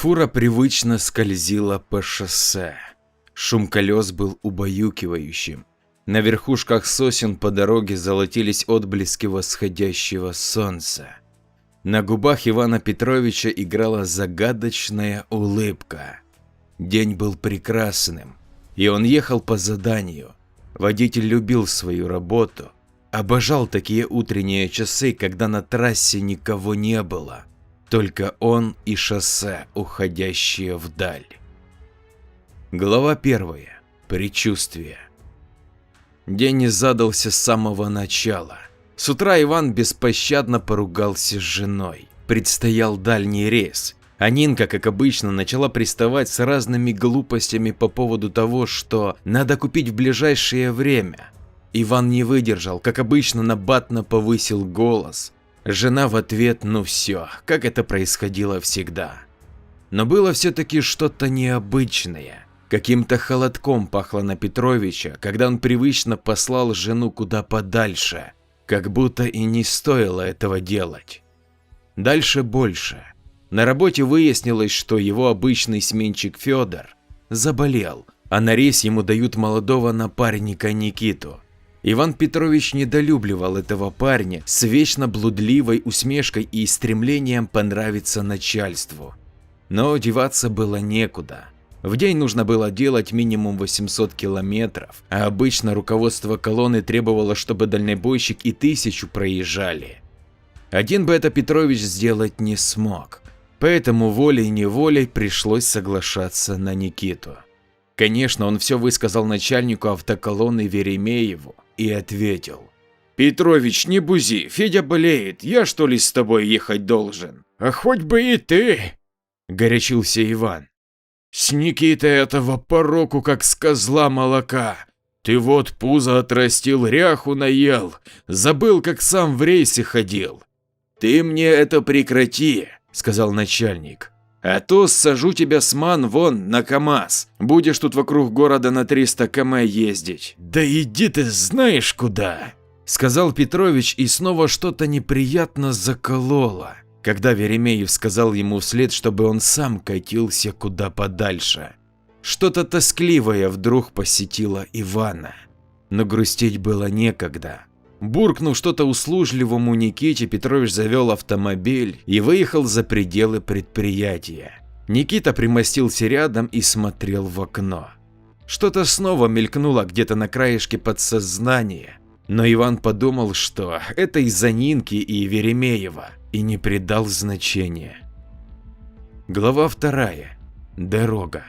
Фура привычно скользила по шоссе. Шум колес был убаюкивающим. На верхушках сосен по дороге золотились отблески восходящего солнца. На губах Ивана Петровича играла загадочная улыбка. День был прекрасным, и он ехал по заданию. Водитель любил свою работу, обожал такие утренние часы, когда на трассе никого не было, только он и шоссе, уходящее вдаль. Глава 1. Предчувствие. День не задался с самого начала. С утра Иван беспощадно поругался с женой. Предстоял дальний рейс, а Нинка, как обычно, начала приставать с разными глупостями по поводу того, что надо купить в ближайшее время. Иван не выдержал, как обычно, набатно повысил голос. Жена в ответ: ну все, как это происходило всегда. Но было все-таки что-то необычное. Каким-то холодком пахло на Петровича, когда он привычно послал жену куда подальше, как будто и не стоило этого делать. Дальше больше. На работе выяснилось, что его обычный сменщик Федор заболел, а на рейс ему дают молодого напарника Никиту. Иван Петрович недолюбливал этого парня с вечно блудливой усмешкой и стремлением понравиться начальству. Но деваться было некуда. В день нужно было делать минимум 800 километров, а обычно руководство колонны требовало, чтобы дальнобойщик и 1000 проезжали. Один бы это Петрович сделать не смог, поэтому волей-неволей пришлось соглашаться на Никиту. Конечно, он все высказал начальнику автоколонны Веремееву и ответил: «Петрович, не бузи, Федя болеет, я что ли с тобой ехать должен?» «А хоть бы и ты!» – горячился Иван. «С Никитой этого пороку, как с козла молока. Ты вот пузо отрастил, ряху наел, забыл, как сам в рейсе ходил». «Ты мне это прекрати», – сказал начальник, – «а то сажу тебя с МАН вон на КамАЗ, будешь тут вокруг города на 300 км ездить». «Да иди ты знаешь куда», – сказал Петрович, и снова что-то неприятно закололо, когда Веремеев сказал ему вслед, чтобы он сам катился куда подальше. Что-то тоскливое вдруг посетило Ивана, но грустить было некогда. Буркнув что-то услужливому Никите, Петрович завел автомобиль и выехал за пределы предприятия. Никита примостился рядом и смотрел в окно. Что-то снова мелькнуло где-то на краешке подсознания, но Иван подумал, что это из-за Нинки и Веремеева, и не придал значения. Глава 2. Дорога.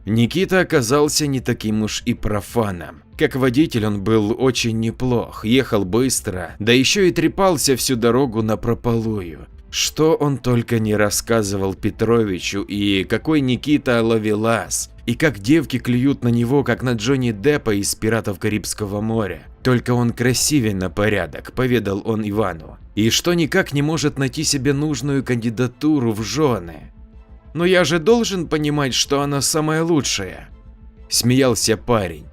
Никита оказался не таким уж и профаном. Как водитель он был очень неплох, ехал быстро, да еще и трепался всю дорогу напропалую. Что он только не рассказывал Петровичу, и какой Никита ловелас, и как девки клюют на него, как на Джонни Деппа из «Пиратов Карибского моря». Только он красивее на порядок, поведал он Ивану, и что никак не может найти себе нужную кандидатуру в жены. «Но я же должен понимать, что она самая лучшая», – смеялся парень.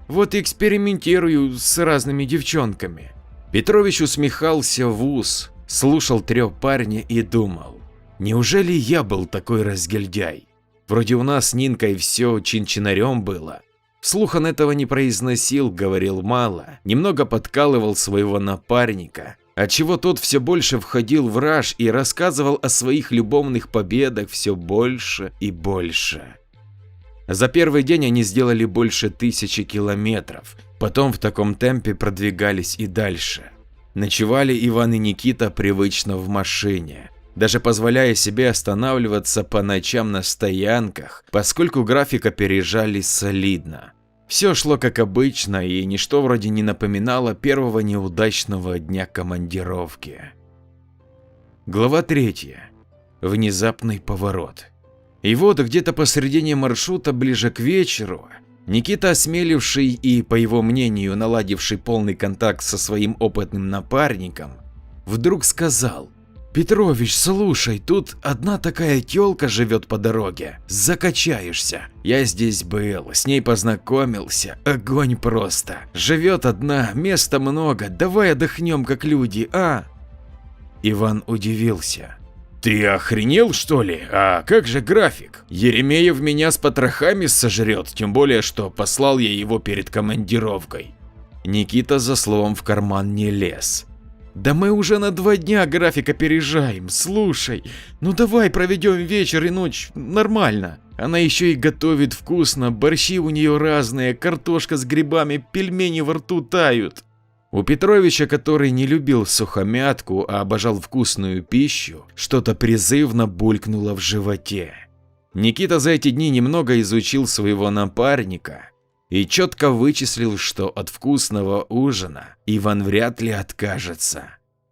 «Вот и экспериментирую с разными девчонками». Петрович усмехался в ус, слушал трёп парня и думал: неужели я был такой разгильдяй? Вроде у нас с Нинкой все чин-чинарем было. Вслух он этого не произносил, говорил мало, немного подкалывал своего напарника, отчего тот все больше входил в раж и рассказывал о своих любовных победах все больше и больше. За первый день они сделали больше 1000 километров, потом в таком темпе продвигались и дальше. Ночевали Иван и Никита привычно в машине, даже позволяя себе останавливаться по ночам на стоянках, поскольку график опережали солидно. Все шло как обычно, и ничто вроде не напоминало первого неудачного дня командировки. Глава 3. Внезапный поворот. И вот где-то посредине маршрута, ближе к вечеру, Никита, осмеливший и, по его мнению, наладивший полный контакт со своим опытным напарником, вдруг сказал: «Петрович, слушай, тут одна такая тёлка живет по дороге, закачаешься. Я здесь был, с ней познакомился, огонь просто. Живет одна, места много, давай отдохнем как люди, а?» Иван удивился. Ты охренел, что ли? А как же график? Еремеев меня с потрохами сожрет, тем более, что послал я его перед командировкой. Никита за словом в карман не лез. Да мы уже на 2 дня график опережаем, слушай, ну давай проведем вечер и ночь нормально. Она еще и готовит вкусно, борщи у нее разные, картошка с грибами, пельмени во рту тают. У Петровича, который не любил сухомятку, а обожал вкусную пищу, что-то призывно булькнуло в животе. Никита за эти дни немного изучил своего напарника и четко вычислил, что от вкусного ужина Иван вряд ли откажется.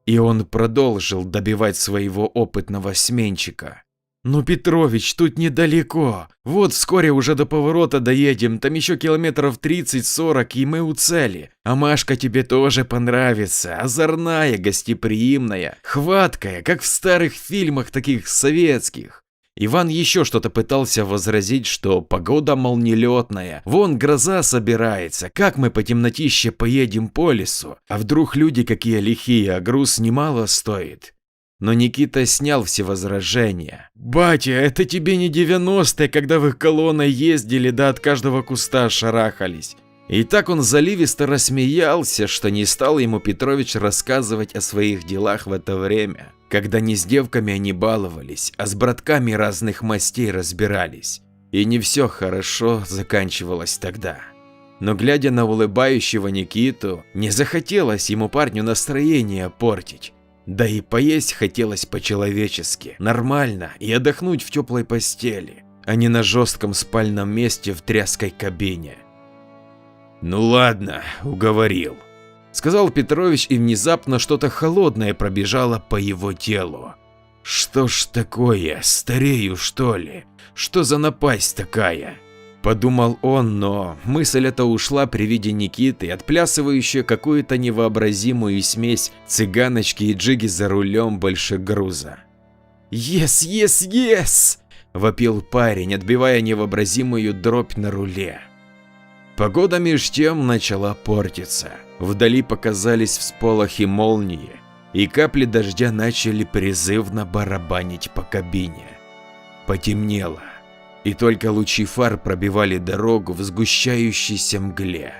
И он продолжил добивать своего опытного сменщика. «Ну, Петрович, тут недалеко. Вот вскоре уже до поворота доедем, там еще километров 30-40 и мы у цели. А Машка тебе тоже понравится, озорная, гостеприимная, хваткая, как в старых фильмах таких советских». Иван еще что-то пытался возразить, что погода, мол, нелетная, вон гроза собирается, как мы по темнотище поедем по лесу, а вдруг люди какие лихие, а груз немало стоит. Но Никита снял все возражения. «Батя, это тебе не 90-е, когда вы колонной ездили, да от каждого куста шарахались». И так он заливисто рассмеялся, что не стал ему Петрович рассказывать о своих делах в это время, когда не с девками они баловались, а с братками разных мастей разбирались. И не все хорошо заканчивалось тогда. Но глядя на улыбающего Никиту, не захотелось ему парню настроение портить. Да и поесть хотелось по-человечески, нормально и отдохнуть в теплой постели, а не на жестком спальном месте в тряской кабине. «Ну ладно, уговорил», – сказал Петрович, и внезапно что-то холодное пробежало по его телу. «Что ж такое, старею что ли? Что за напасть такая?» Подумал он, но мысль эта ушла при виде Никиты, отплясывающей какую-то невообразимую смесь цыганочки и джиги за рулем большегруза. «Ес, ес, ес!» – вопил парень, отбивая невообразимую дробь на руле. Погода меж тем начала портиться. Вдали показались всполохи молнии, и капли дождя начали призывно барабанить по кабине. Потемнело, и только лучи фар пробивали дорогу в сгущающейся мгле.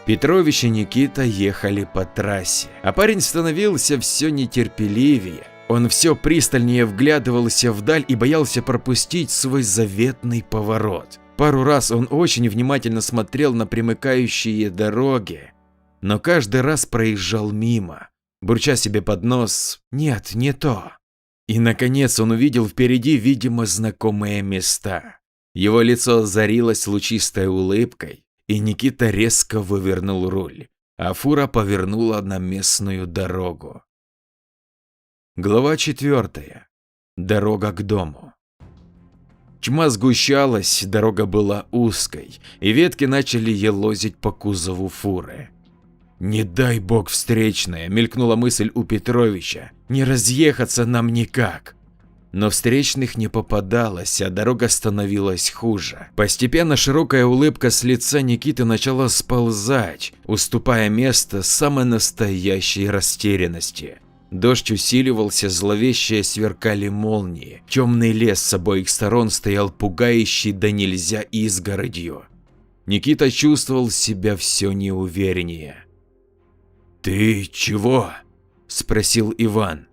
Петрович и Никита ехали по трассе, а парень становился все нетерпеливее. Он все пристальнее вглядывался вдаль и боялся пропустить свой заветный поворот. Пару раз он очень внимательно смотрел на примыкающие дороги, но каждый раз проезжал мимо, бурча себе под нос: «Нет, не то». И наконец он увидел впереди видимо знакомые места. Его лицо озарилось лучистой улыбкой, и Никита резко вывернул руль, а фура повернула на местную дорогу. Глава 4. Дорога к дому. Тьма сгущалась, дорога была узкой, и ветки начали елозить по кузову фуры. «Не дай бог встречная», – мелькнула мысль у Петровича, – «не разъехаться нам никак». Но встречных не попадалось, а дорога становилась хуже. Постепенно широкая улыбка с лица Никиты начала сползать, уступая место самой настоящей растерянности. Дождь усиливался, зловеще сверкали молнии, темный лес с обоих сторон стоял пугающий да нельзя изгородью. Никита чувствовал себя все неувереннее. «Ты чего?» – спросил Иван.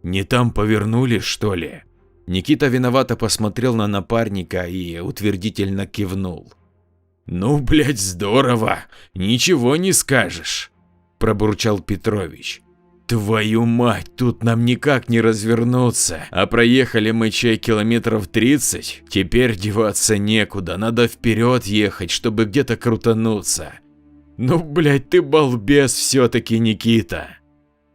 «Не там повернули, что ли?» Никита виновато посмотрел на напарника и утвердительно кивнул. «Ну, блядь, здорово, ничего не скажешь», – пробурчал Петрович. «Твою мать, тут нам никак не развернуться, а проехали мы чай километров 30, теперь деваться некуда, надо вперед ехать, чтобы где-то крутануться. Ну, блядь, ты балбес все-таки, Никита».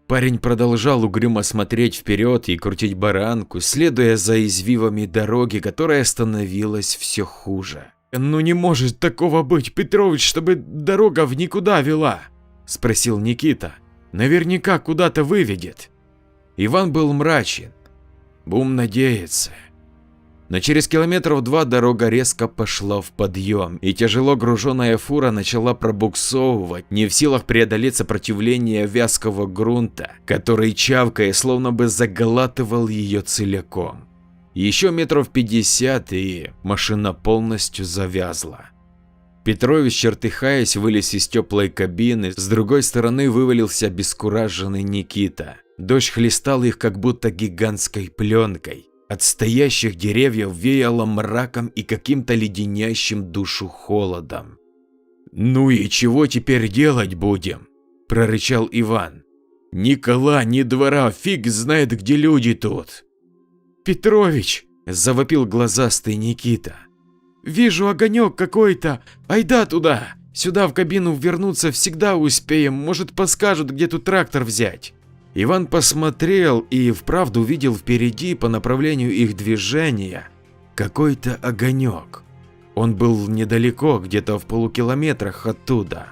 Парень продолжал угрюмо смотреть вперед и крутить баранку, следуя за извивами дороги, которая становилась все хуже. «Ну не может такого быть, Петрович, чтобы дорога в никуда вела?» – спросил Никита. «Наверняка куда-то выведет». Иван был мрачен. «Будем надеяться». Но через километров 2 дорога резко пошла в подъем, и тяжело груженная фура начала пробуксовывать, не в силах преодолеть сопротивление вязкого грунта, который, чавкая, словно бы заглатывал ее целиком. Еще метров 50, и машина полностью завязла. Петрович, чертыхаясь, вылез из теплой кабины, с другой стороны вывалился обескураженный Никита. Дождь хлестал их как будто гигантской пленкой. От стоящих деревьев веяло мраком и каким-то леденящим душу холодом. «Ну и чего теперь делать будем?» – прорычал Иван. «Ни кола, ни двора, фиг знает, где люди тут». «Петрович!» – завопил глазастый Никита. «Вижу огонек какой-то, айда туда! Сюда в кабину вернуться всегда успеем, может подскажут, где тут трактор взять». Иван посмотрел и вправду увидел впереди по направлению их движения какой-то огонек. Он был недалеко, где-то в полукилометрах оттуда.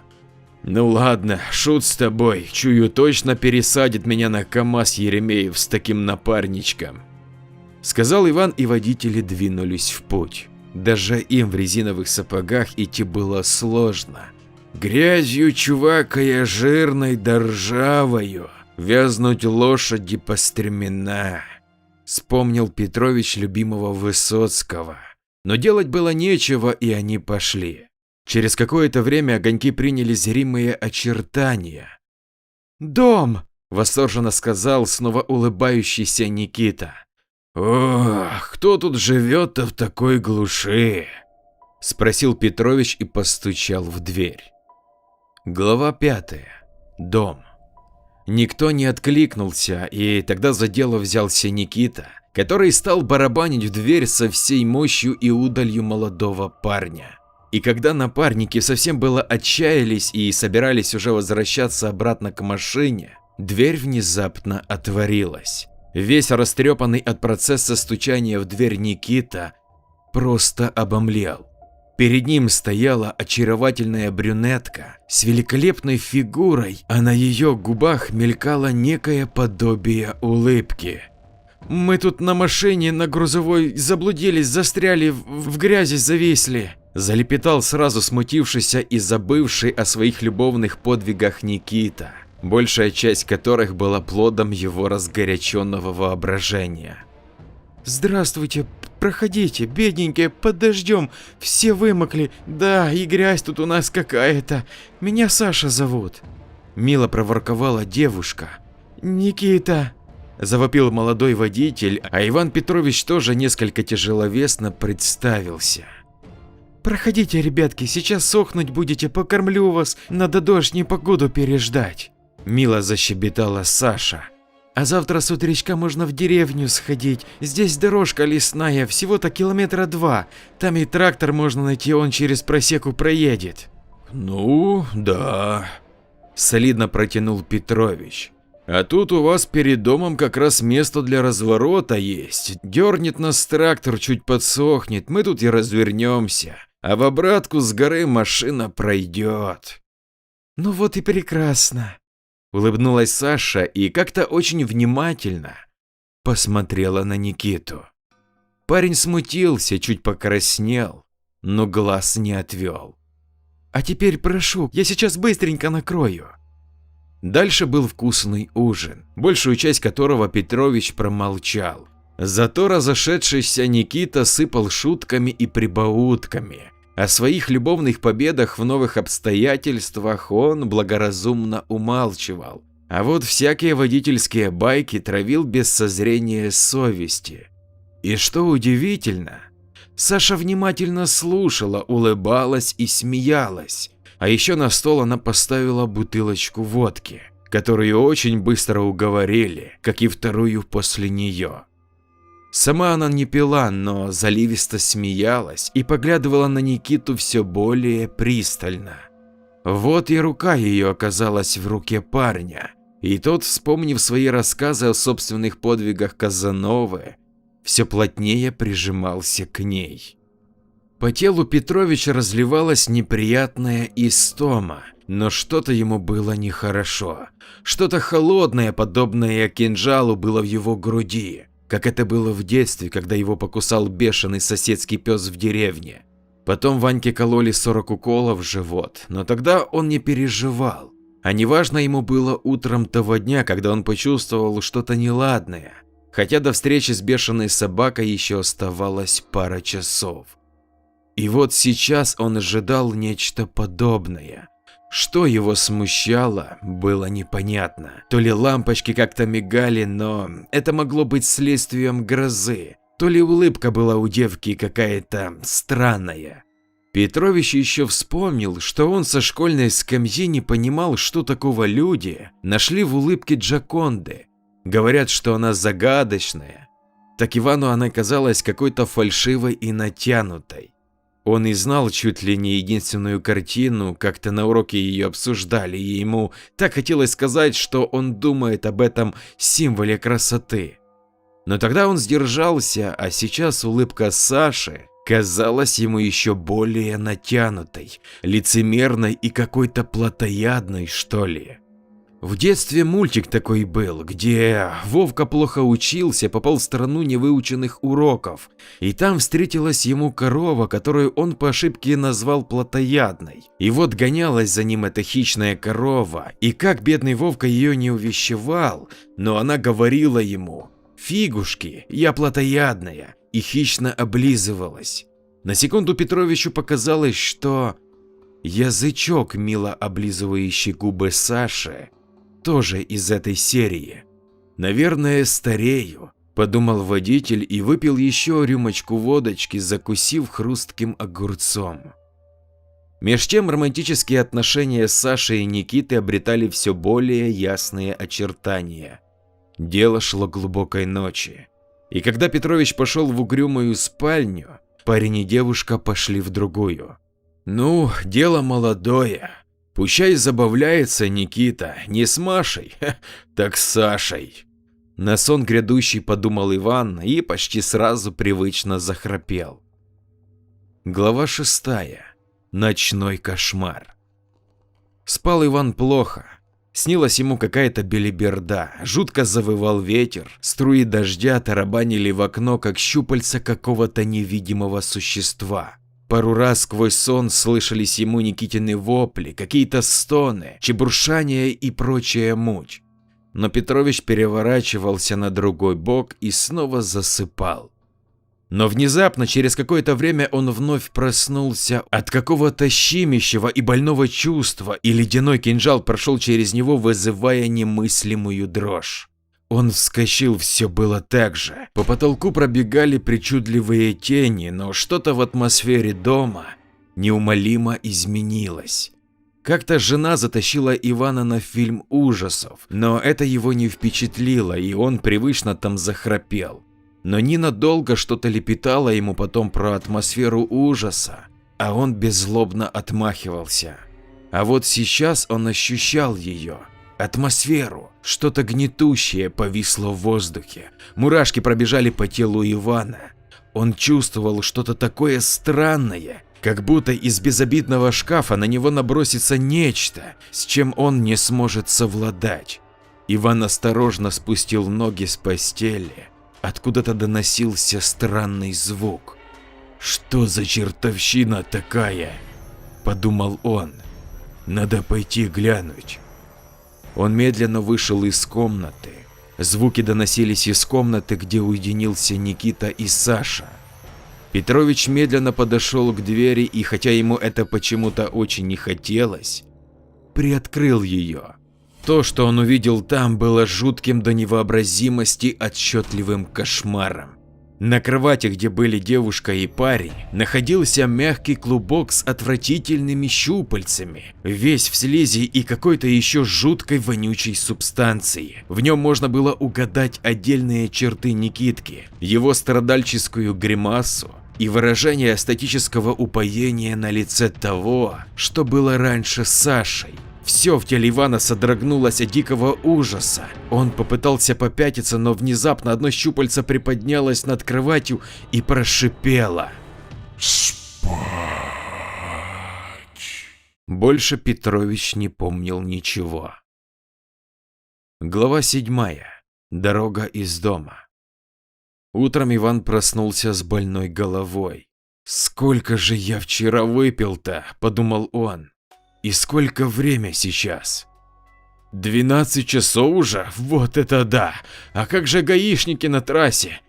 «Ну ладно, шут с тобой, чую, точно пересадит меня на КамАЗ Еремеев с таким напарничком», – сказал Иван, и водители двинулись в путь. Даже им в резиновых сапогах идти было сложно. Грязью чувакая жирной да ржавою. Вязнуть лошади по стремена, вспомнил Петрович любимого Высоцкого. Но делать было нечего, и они пошли. Через какое-то время огоньки приняли зримые очертания. «Дом!» – восторженно сказал снова улыбающийся Никита. «Ох, кто тут живет-то в такой глуши?» – спросил Петрович и постучал в дверь. Глава 5. Дом. Никто не откликнулся, и тогда за дело взялся Никита, который стал барабанить в дверь со всей мощью и удалью молодого парня. И когда напарники совсем было отчаялись и собирались уже возвращаться обратно к машине, дверь внезапно отворилась. Весь растрепанный от процесса стучания в дверь Никита просто обомлел. Перед ним стояла очаровательная брюнетка с великолепной фигурой, а на ее губах мелькало некое подобие улыбки. «Мы тут на машине на грузовой заблудились, застряли, в грязи зависли», – залепетал сразу смутившийся и забывший о своих любовных подвигах Никита, большая часть которых была плодом его разгоряченного воображения. «Здравствуйте, проходите, бедненькие, подождем, все вымокли, да, и грязь тут у нас какая-то, меня Саша зовут», – мило проворковала девушка. «Никита», – завопил молодой водитель, а Иван Петрович тоже несколько тяжеловесно представился. «Проходите, ребятки, сейчас сохнуть будете, покормлю вас, надо дождь, непогоду переждать», – мило защебетала Саша. «А завтра с утречка можно в деревню сходить, здесь дорожка лесная, всего-то 2 километра, там и трактор можно найти, он через просеку проедет». «Ну, да», – солидно протянул Петрович. «А тут у вас перед домом как раз место для разворота есть, дернет нас трактор, чуть подсохнет, мы тут и развернемся, а в обратку с горы машина пройдет». «Ну вот и прекрасно», – улыбнулась Саша и как-то очень внимательно посмотрела на Никиту. Парень смутился, чуть покраснел, но глаз не отвел. «А теперь прошу, я сейчас быстренько накрою». Дальше был вкусный ужин, большую часть которого Петрович промолчал. Зато разошедшийся Никита сыпал шутками и прибаутками. О своих любовных победах в новых обстоятельствах он благоразумно умалчивал, а вот всякие водительские байки травил без созрения совести. И что удивительно, Саша внимательно слушала, улыбалась и смеялась, а еще на стол она поставила бутылочку водки, которую очень быстро уговорили, как и вторую после нее. Сама она не пила, но заливисто смеялась и поглядывала на Никиту все более пристально. Вот и рука ее оказалась в руке парня, и тот, вспомнив свои рассказы о собственных подвигах Казановы, все плотнее прижимался к ней. По телу Петровича разливалась неприятная истома, но что-то ему было нехорошо, что-то холодное, подобное кинжалу, было в его груди. как это было в детстве, когда его покусал бешеный соседский пес в деревне. Потом Ваньке кололи 40 уколов в живот, но тогда он не переживал. А неважно ему было утром того дня, когда он почувствовал что-то неладное, хотя до встречи с бешеной собакой еще оставалось пара часов. И вот сейчас он ожидал нечто подобное. Что его смущало, было непонятно. То ли лампочки как-то мигали, но это могло быть следствием грозы, то ли улыбка была у девки какая-то странная. Петрович еще вспомнил, что он со школьной скамьи не понимал, что такого люди нашли в улыбке Джоконды. Говорят, что она загадочная. Так Ивану она казалась какой-то фальшивой и натянутой. Он и знал чуть ли не единственную картину, как-то на уроке ее обсуждали, и ему так хотелось сказать, что он думает об этом символе красоты. Но тогда он сдержался, а сейчас улыбка Саши казалась ему еще более натянутой, лицемерной и какой-то плотоядной, что ли. В детстве мультик такой был, где Вовка плохо учился, попал в страну невыученных уроков, и там встретилась ему корова, которую он по ошибке назвал плотоядной. И вот гонялась за ним эта хищная корова, и как бедный Вовка ее не увещевал, но она говорила ему: «Фигушки, я плотоядная», и хищно облизывалась. На секунду Петровичу показалось, что язычок, мило облизывающий губы Саши, тоже из этой серии. «Наверное, старею», – подумал водитель и выпил еще рюмочку водочки, закусив хрустким огурцом. Меж тем романтические отношения Саши и Никиты обретали все более ясные очертания. Дело шло к глубокой ночи, и когда Петрович пошел в угрюмую спальню, парень и девушка пошли в другую. «Ну, дело молодое. Пущай забавляется Никита, не с Машей, так с Сашей». На сон грядущий подумал Иван и почти сразу привычно захрапел. Глава 6. Ночной кошмар. Спал Иван плохо. Снилась ему какая-то белиберда, жутко завывал ветер, струи дождя тарабанили в окно, как щупальца какого-то невидимого существа. Пару раз сквозь сон слышались ему Никитины вопли, какие-то стоны, чебуршание и прочая муть. Но Петрович переворачивался на другой бок и снова засыпал. Но внезапно, через какое-то время, он вновь проснулся от какого-то щемящего и больного чувства, и ледяной кинжал прошел через него, вызывая немыслимую дрожь. Он вскочил, все было так же. По потолку пробегали причудливые тени, но что-то в атмосфере дома неумолимо изменилось. Как-то жена затащила Ивана на фильм ужасов, но это его не впечатлило, и он привычно там захрапел. Но ненадолго что-то лепетало ему потом про атмосферу ужаса, а он беззлобно отмахивался. А вот сейчас он ощущал ее. Атмосферу, что-то гнетущее повисло в воздухе, мурашки пробежали по телу Ивана. Он чувствовал что-то такое странное, как будто из безобидного шкафа на него набросится нечто, с чем он не сможет совладать. Иван осторожно спустил ноги с постели, откуда-то доносился странный звук. «Что за чертовщина такая?» – подумал он. «Надо пойти глянуть». Он медленно вышел из комнаты. Звуки доносились из комнаты, где уединился Никита и Саша. Петрович медленно подошел к двери и, хотя ему это почему-то очень не хотелось, приоткрыл ее. То, что он увидел там, было жутким до невообразимости отчетливым кошмаром. На кровати, где были девушка и парень, находился мягкий клубок с отвратительными щупальцами, весь в слизи и какой-то еще жуткой вонючей субстанции. В нем можно было угадать отдельные черты Никитки, его страдальческую гримасу и выражение эстетического упоения на лице того, что было раньше с Сашей. Все в теле Ивана содрогнулось от дикого ужаса. Он попытался попятиться, но внезапно одно щупальце приподнялось над кроватью и прошипело: «Спать!». Больше Петрович не помнил ничего. Глава 7. Дорога из дома. Утром Иван проснулся с больной головой. «Сколько же я вчера выпил-то?» – подумал он. «И сколько время сейчас?» 12 часов уже? Вот это да! А как же гаишники на трассе?»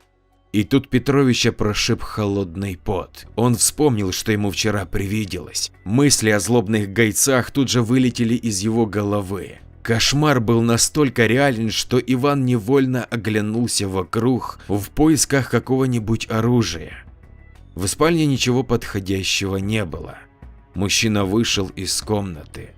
И тут Петровича прошиб холодный пот. Он вспомнил, что ему вчера привиделось. Мысли о злобных гайцах тут же вылетели из его головы. Кошмар был настолько реален, что Иван невольно оглянулся вокруг в поисках какого-нибудь оружия. В спальне ничего подходящего не было. Мужчина вышел из комнаты.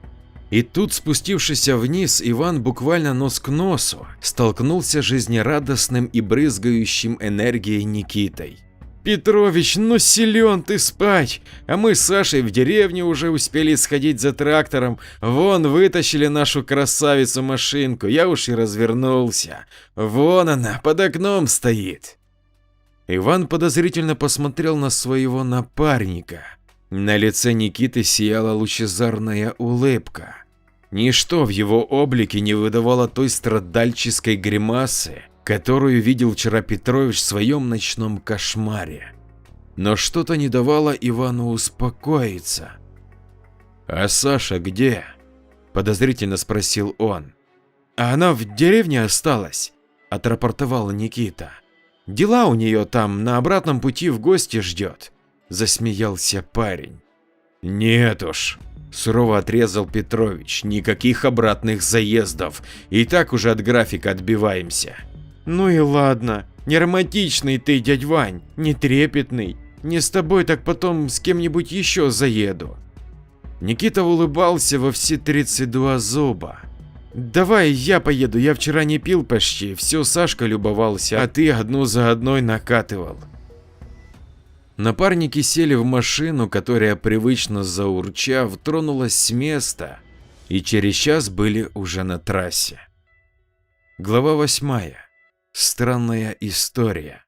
И тут, спустившись вниз, Иван буквально нос к носу столкнулся с жизнерадостным и брызгающим энергией Никитой. «Петрович, ну силен ты спать, а мы с Сашей в деревню уже успели сходить за трактором, вон вытащили нашу красавицу-машинку, я уж и развернулся, вон она, под окном стоит». Иван подозрительно посмотрел на своего напарника. На лице Никиты сияла лучезарная улыбка. Ничто в его облике не выдавало той страдальческой гримасы, которую видел вчера Петрович в своем ночном кошмаре. Но что-то не давало Ивану успокоиться. «А Саша где?» – подозрительно спросил он. «А она в деревне осталась», – отрапортовал Никита. «Дела у нее там, на обратном пути в гости ждет», – засмеялся парень. «Нет уж», – сурово отрезал Петрович, – «никаких обратных заездов, и так уже от графика отбиваемся». «Ну и ладно, не романтичный ты, дядь Вань, не трепетный, не с тобой, так потом с кем-нибудь еще заеду». Никита улыбался во все 32 зуба. «Давай я поеду, я вчера не пил почти, все Сашка любовался, а ты одну за одной накатывал». Напарники сели в машину, которая, привычно заурчав, тронулась с места, и через час были уже на трассе. Глава 8. Странная история.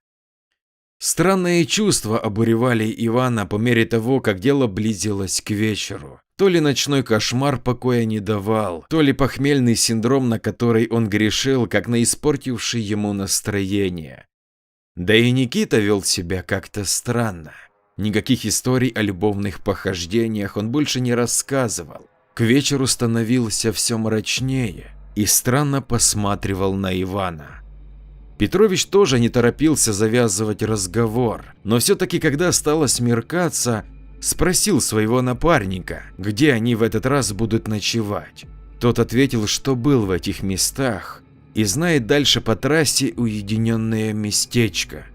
Странные чувства обуревали Ивана по мере того, как дело близилось к вечеру. То ли ночной кошмар покоя не давал, то ли похмельный синдром, на который он грешил, как на испортивший ему настроение. Да и Никита вел себя как-то странно. Никаких историй о любовных похождениях он больше не рассказывал. К вечеру становился все мрачнее и странно посматривал на Ивана. Петрович тоже не торопился завязывать разговор, но все-таки, когда стало смеркаться, спросил своего напарника, где они в этот раз будут ночевать. Тот ответил, что был в этих местах и знает дальше по трассе уединенное местечко.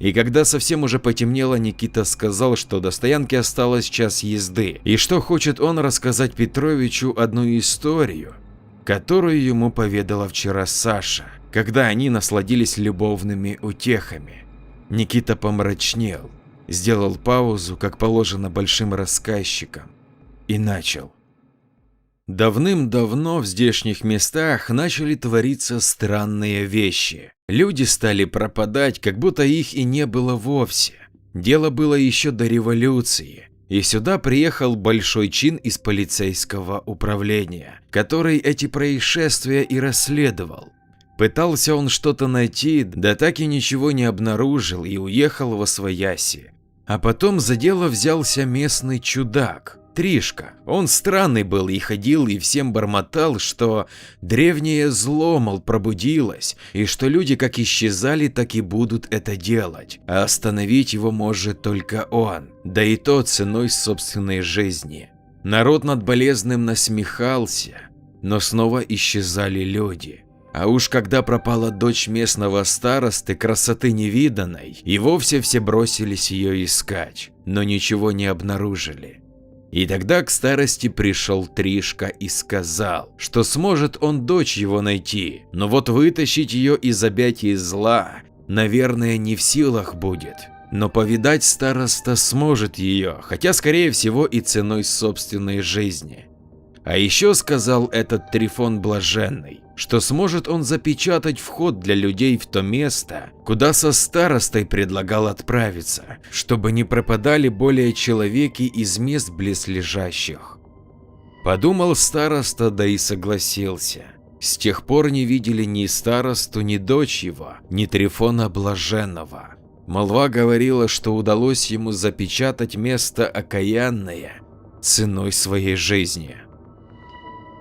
И когда совсем уже потемнело, Никита сказал, что до стоянки осталось час езды, и что хочет он рассказать Петровичу одну историю, которую ему поведала вчера Саша, когда они насладились любовными утехами. Никита помрачнел, сделал паузу, как положено большим рассказчикам, и начал. Давным-давно в здешних местах начали твориться странные вещи. Люди стали пропадать, как будто их и не было вовсе. Дело было еще до революции. И сюда приехал большой чин из полицейского управления, который эти происшествия и расследовал. Пытался он что-то найти, да так и ничего не обнаружил и уехал восвояси. А потом за дело взялся местный чудак, Тришка. Он странный был и ходил и всем бормотал, что древнее зло, мол, пробудилось, и что люди как исчезали, так и будут это делать, а остановить его может только он, да и то ценой собственной жизни. Народ над болезным насмехался, но снова исчезали люди. А уж когда пропала дочь местного старосты, красоты невиданной, и вовсе все бросились ее искать, но ничего не обнаружили. И тогда к старости пришел Тришка и сказал, что сможет он дочь его найти, но вот вытащить ее из объятий зла, наверное, не в силах будет. Но повидать староста сможет ее, хотя скорее всего и ценой собственной жизни. А еще сказал этот Трифон Блаженный, что сможет он запечатать вход для людей в то место, куда со старостой предлагал отправиться, чтобы не пропадали более человеки из мест близлежащих. Подумал староста, да и согласился. С тех пор не видели ни старосту, ни дочь его, ни Трифона Блаженного. Молва говорила, что удалось ему запечатать место окаянное ценой своей жизни.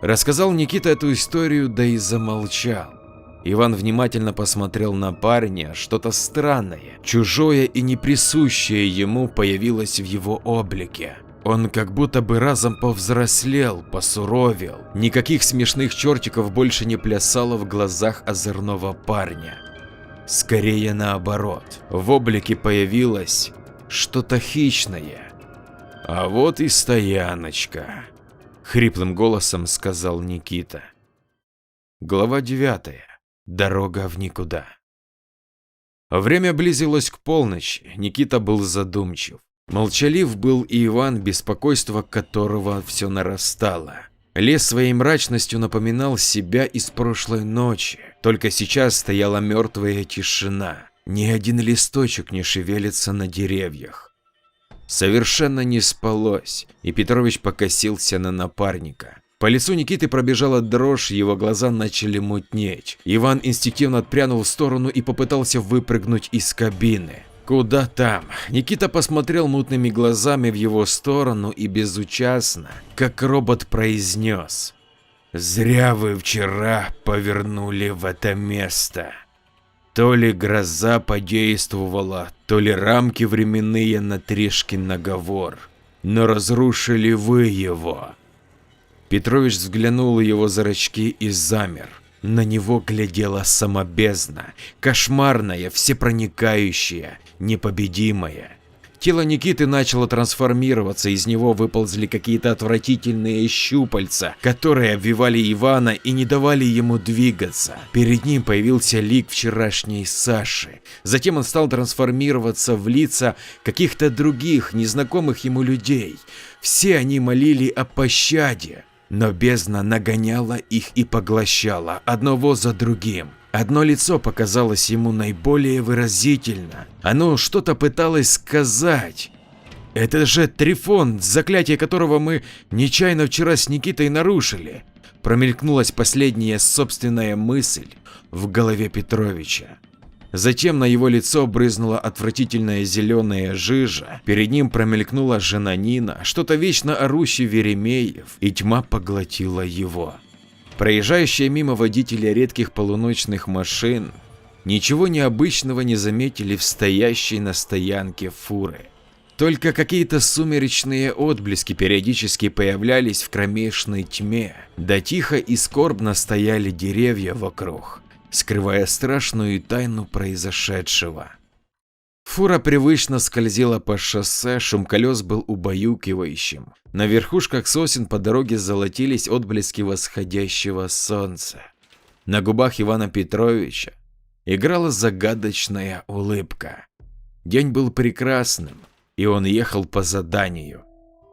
Рассказал Никита эту историю, да и замолчал. Иван внимательно посмотрел на парня, что-то странное, чужое и неприсущее ему появилось в его облике. Он как будто бы разом повзрослел, посуровел, никаких смешных чертиков больше не плясало в глазах озорного парня. Скорее наоборот, в облике появилось что-то хищное. А вот и стояночка, хриплым голосом сказал Никита. Глава 9. Дорога в никуда. Время близилось к полночи, Никита был задумчив. Молчалив был и Иван, беспокойство которого все нарастало. Лес своей мрачностью напоминал себя из прошлой ночи, только сейчас стояла мертвая тишина, ни один листочек не шевелится на деревьях. Совершенно не спалось, и Петрович покосился на напарника. По лицу Никиты пробежала дрожь, его глаза начали мутнеть. Иван инстинктивно отпрянул в сторону и попытался выпрыгнуть из кабины. Куда там? Никита посмотрел мутными глазами в его сторону и безучастно, как робот, произнес: «Зря вы вчера повернули в это место. То ли гроза подействовала, то ли рамки временные на Тришкин наговор, но разрушили вы его». Петрович взглянул в его зрачки и замер. На него глядела сама бездна, кошмарная, всепроникающая, непобедимая. Тело Никиты начало трансформироваться, из него выползли какие-то отвратительные щупальца, которые обвивали Ивана и не давали ему двигаться. Перед ним появился лик вчерашней Саши. Затем он стал трансформироваться в лица каких-то других, незнакомых ему людей. Все они молили о пощаде. Но бездна нагоняла их и поглощала, одного за другим. Одно лицо показалось ему наиболее выразительно. Оно что-то пыталось сказать. Это же Трифон, заклятие которого мы нечаянно вчера с Никитой нарушили. Промелькнулась последняя собственная мысль в голове Петровича. Затем на его лицо брызнула отвратительная зеленая жижа, перед ним промелькнула жена Нина, что-то вечно орущий Веремеев, и тьма поглотила его. Проезжающие мимо водители редких полуночных машин ничего необычного не заметили в стоящей на стоянке фуры. Только какие-то сумеречные отблески периодически появлялись в кромешной тьме, да тихо и скорбно стояли деревья вокруг, скрывая страшную тайну произошедшего. Фура привычно скользила по шоссе, шум колес был убаюкивающим. На верхушках сосен по дороге золотились отблески восходящего солнца. На губах Ивана Петровича играла загадочная улыбка. День был прекрасным, и он ехал по заданию.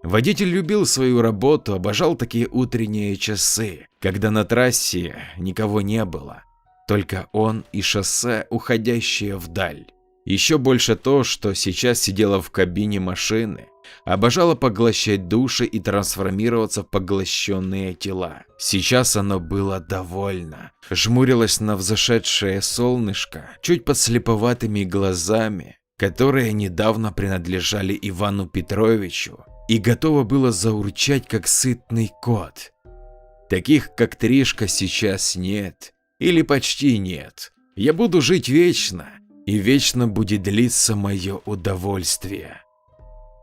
Водитель любил свою работу, обожал такие утренние часы, когда на трассе никого не было. Только он и шоссе, уходящее вдаль. Еще больше то, что сейчас сидела в кабине машины, обожала поглощать души и трансформироваться в поглощенные тела. Сейчас оно было довольно, жмурилось на взошедшее солнышко, чуть подслеповатыми глазами, которые недавно принадлежали Ивану Петровичу, и готово было заурчать, как сытный кот. Таких, как Тришка, сейчас нет. Или почти нет. Я буду жить вечно, и вечно будет длиться мое удовольствие.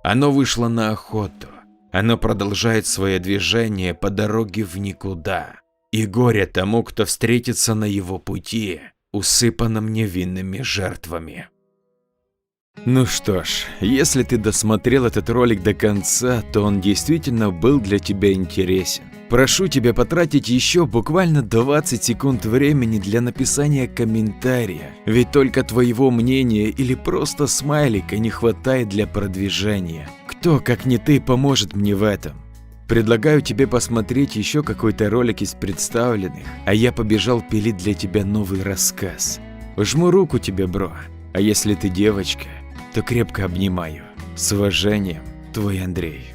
Оно вышло на охоту. Оно продолжает свое движение по дороге в никуда. И горе тому, кто встретится на его пути, усыпанном невинными жертвами. Ну что ж, если ты досмотрел этот ролик до конца, то он действительно был для тебя интересен. Прошу тебя потратить еще буквально 20 секунд времени для написания комментария, ведь только твоего мнения или просто смайлика не хватает для продвижения. Кто, как не ты, поможет мне в этом? Предлагаю тебе посмотреть еще какой-то ролик из представленных, а я побежал пилить для тебя новый рассказ. Жму руку тебе, бро, а если ты девочка, то крепко обнимаю. С уважением, твой Андрей.